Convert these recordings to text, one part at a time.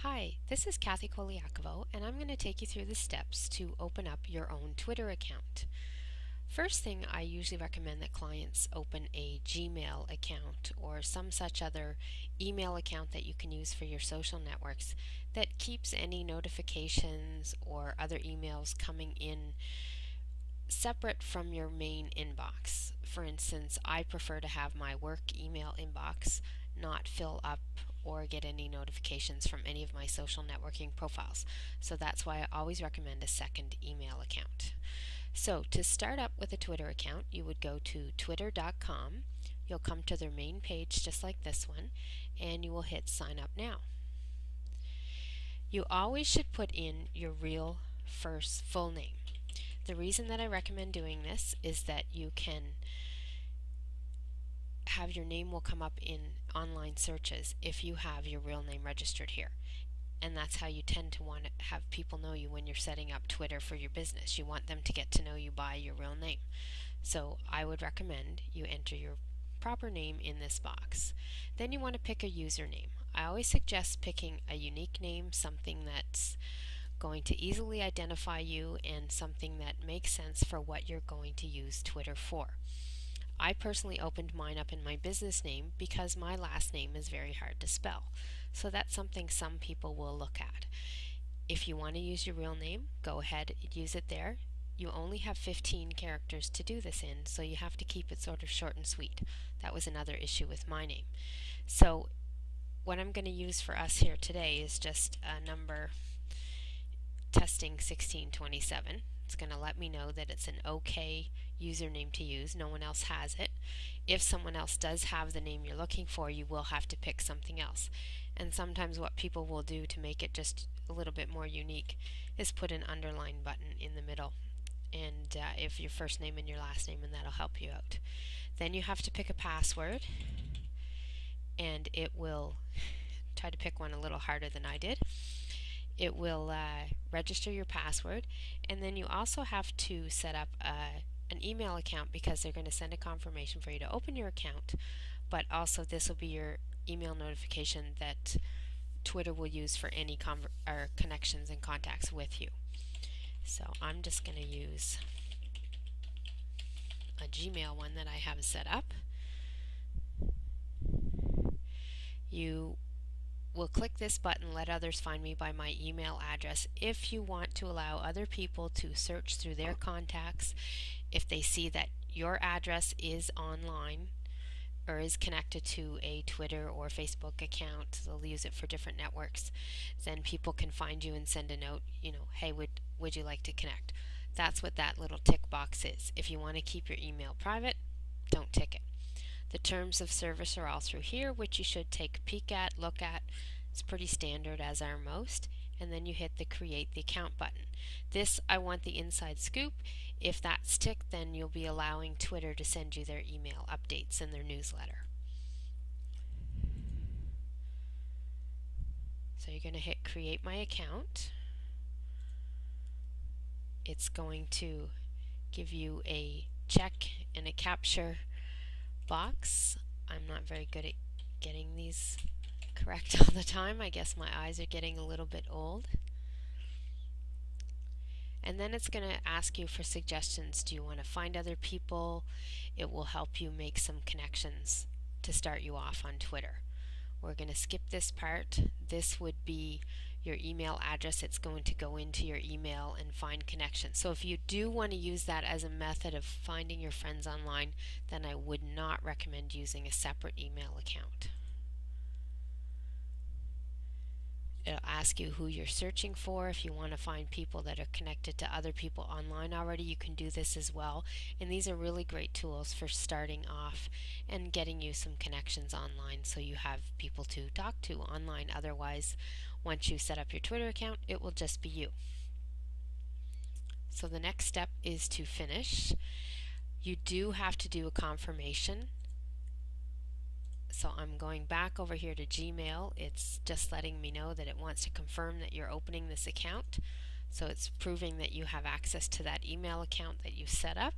Hi, this is Kathy Koliakovo, and I'm going to take you through the steps to open up your own Twitter account. First thing, I usually recommend that clients open a Gmail account or some such other email account that you can use for your social networks that keeps any notifications or other emails coming in separate from your main inbox. For instance, I prefer to have my work email inbox not fill up or get any notifications from any of my social networking profiles. So that's why I always recommend a second email account. So to start up with a Twitter account, you would go to twitter.com. You'll come to their main page just like this one, and you will hit sign up now. You always should put in your real first full name. The reason that I recommend doing this is that you can have your name will come up in online searches if you have your real name registered here. And that's how you tend to want to have people know you when you're setting up Twitter for your business. You want them to get to know you by your real name. So I would recommend you enter your proper name in this box. Then you want to pick a username. I always suggest picking a unique name, something that's going to easily identify you and something that makes sense for what you're going to use Twitter for. I personally opened mine up in my business name because my last name is very hard to spell. So that's something some people will look at. If you want to use your real name, go ahead and use it there. You only have 15 characters to do this in, so you have to keep it sort of short and sweet. That was another issue with my name. So what I'm going to use for us here today is just a number testing 1627. It's going to let me know that it's an okay username to use. No one else has it. If someone else does have the name you're looking for, you will have to pick something else. And sometimes what people will do to make it just a little bit more unique is put an underline button in the middle. And if your first name and your last name, and that'll help you out. Then you have to pick a password, and it will try to pick one a little harder than I did. It will register your password, and then you also have to set up an email account because they're going to send a confirmation for you to open your account, but also this will be your email notification that Twitter will use for any connections and contacts with you. So I'm just going to use a Gmail one that I have set up. You will click this button, let others find me by my email address, if you want to allow other people to search through their contacts. If they see that your address is online or is connected to a Twitter or Facebook account, they'll use it for different networks, then people can find you and send a note, hey, would you like to connect? That's what that little tick box is. If you want to keep your email private, don't tick it. The terms of service are all through here, which you should take a peek at, look at. It's pretty standard, as are most. And then you hit the create the account button. This, I want the inside scoop. If that's ticked, then you'll be allowing Twitter to send you their email updates in their newsletter. So you're going to hit create my account. It's going to give you a check and a capture box. I'm not very good at getting these correct all the time. I guess my eyes are getting a little bit old. And then it's going to ask you for suggestions. Do you want to find other people? It will help you make some connections to start you off on Twitter. We're going to skip this part. This would be your email address. It's going to go into your email and find connections. So if you do want to use that as a method of finding your friends online, then I would not recommend using a separate email account. It'll ask you who you're searching for. If you want to find people that are connected to other people online already, you can do this as well. And these are really great tools for starting off and getting you some connections online so you have people to talk to online. Otherwise, once you set up your Twitter account, it will just be you. So the next step is to finish. You do have to do a confirmation. So I'm going back over here to Gmail. It's just letting me know that it wants to confirm that you're opening this account. So it's proving that you have access to that email account that you set up.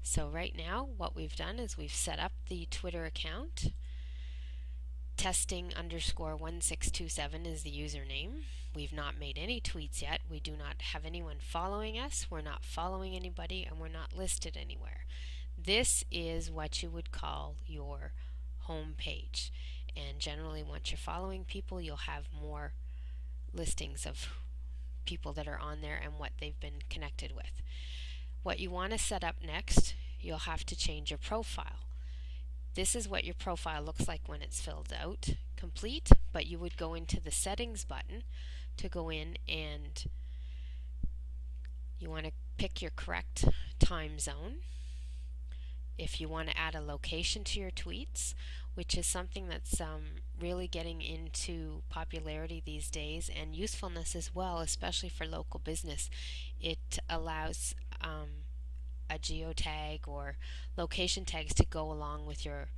So right now what we've done is we've set up the Twitter account. testing_1627 is the username. We've not made any tweets yet. We do not have anyone following us. We're not following anybody, and we're not listed anywhere. This is what you would call your home page. And generally, once you're following people, you'll have more listings of people that are on there and what they've been connected with. What you want to set up next, you'll have to change your profile. This is what your profile looks like when it's filled out, complete, but you would go into the settings button to go in, and you want to pick your correct time zone. If you want to add a location to your tweets, which is something that's really getting into popularity these days and usefulness as well, especially for local business, it allows a geotag or location tags to go along with your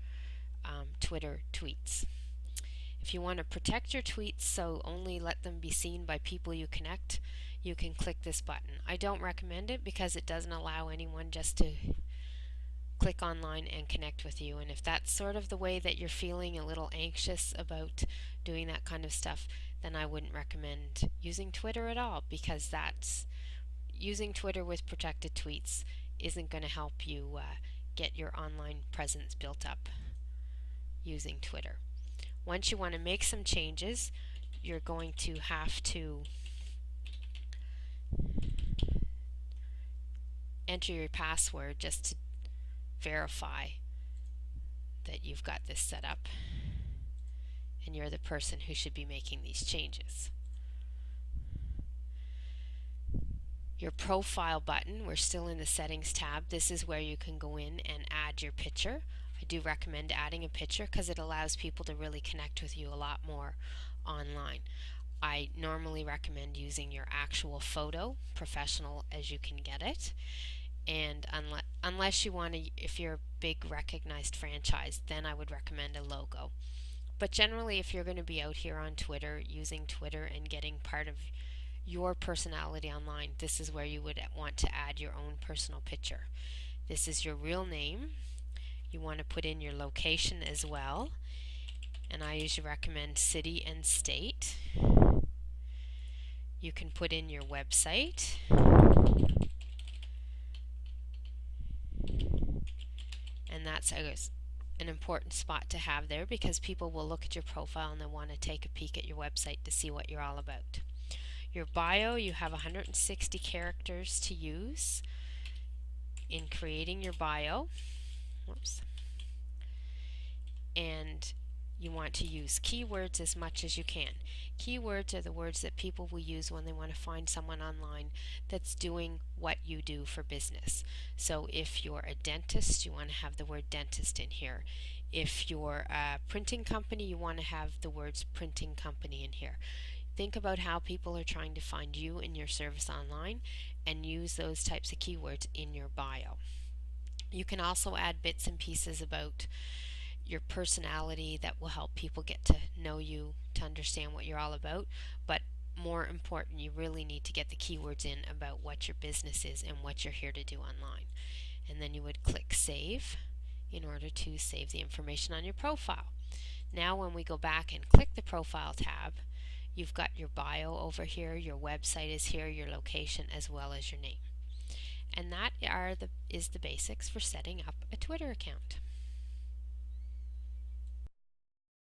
Twitter tweets. If you want to protect your tweets so only let them be seen by people you connect, you can click this button. I don't recommend it because it doesn't allow anyone just to click online and connect with you, and if that's sort of the way that you're feeling a little anxious about doing that kind of stuff, then I wouldn't recommend using Twitter at all, because that's using Twitter with protected tweets isn't going to help you get your online presence built up using Twitter. Once you want to make some changes, you're going to have to enter your password just to verify that you've got this set up and you're the person who should be making these changes. Your profile button, we're still in the settings tab. This is where you can go in and add your picture. I do recommend adding a picture because it allows people to really connect with you a lot more online. I normally recommend using your actual photo, professional as you can get it. And unless you want to, if you're a big recognized franchise, then I would recommend a logo. But generally, if you're going to be out here on Twitter, using Twitter and getting part of your personality online, this is where you would want to add your own personal picture. This is your real name. You want to put in your location as well. And I usually recommend city and state. You can put in your website. And that's an important spot to have there because people will look at your profile and they'll want to take a peek at your website to see what you're all about. Your bio, you have 160 characters to use in creating your bio. Whoops. And you want to use keywords as much as you can. Keywords are the words that people will use when they want to find someone online that's doing what you do for business. So if you're a dentist, you want to have the word dentist in here. If you're a printing company, you want to have the words printing company in here. Think about how people are trying to find you and your service online and use those types of keywords in your bio. You can also add bits and pieces about your personality that will help people get to know you, to understand what you're all about. But more important, you really need to get the keywords in about what your business is and what you're here to do online. And then you would click save in order to save the information on your profile. Now when we go back and click the profile tab, you've got your bio over here, your website is here, your location, as well as your name. And that is the basics for setting up a Twitter account.